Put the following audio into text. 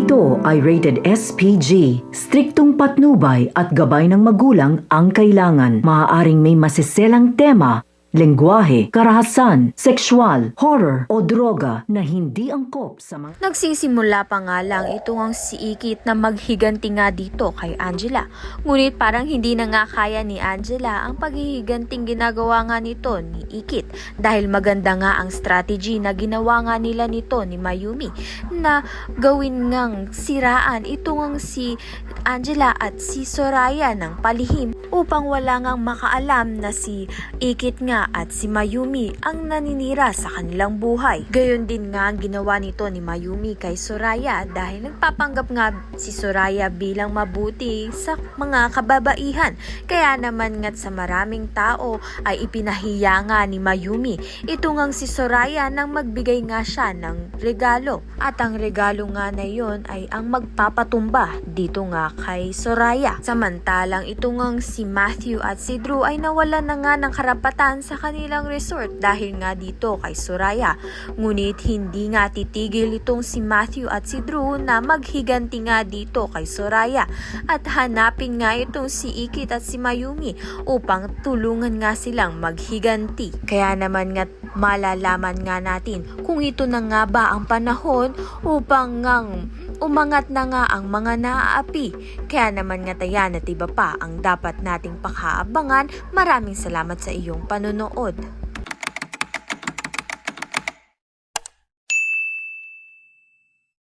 Ito ay rated SPG. Striktong patnubay at gabay ng magulang ang kailangan. Maaaring may masiselang tema, lengguwahe, karahasan, sexual, horror o droga na hindi angkop sa mga... Nagsisimula pa nga lang itong si Ikit na maghiganti nga dito kay Angela. Ngunit parang hindi na nga kaya ni Angela ang paghihiganting ginagawa nga nito ni Ikit. Dahil maganda nga ang strategy na ginawa nga nila nito ni Mayumi na gawin ngang siraan itong si Angela at si Soraya ng palihim upang wala ngang makaalam na si Ikit nga at si Mayumi ang naninira sa kanilang buhay. Gayon din nga ang ginawa nito ni Mayumi kay Soraya dahil nagpapanggap nga si Soraya bilang mabuti sa mga kababaihan. Kaya naman nga't sa maraming tao ay ipinahiya nga ni Mayumi ito ngang si Soraya nang magbigay nga siya ng regalo. At ang regalo nga na yon ay ang magpapatumba dito nga kay Soraya. Samantalang ito ngang si Matthew at si Drew ay nawalan na nga ng karapatan sa kanilang resort dahil nga dito kay Soraya. Ngunit hindi nga titigil itong si Matthew at si Drew na maghiganti nga dito kay Soraya at hanapin nga itong si Ikit at si Mayumi upang tulungan nga silang maghiganti. Kaya naman nga malalaman nga natin kung ito na nga ba ang panahon upang ngang umangat na nga ang mga naaapi. Kaya naman nga tayan at iba pa ang dapat nating pakaabangan. Maraming salamat sa iyong panonood.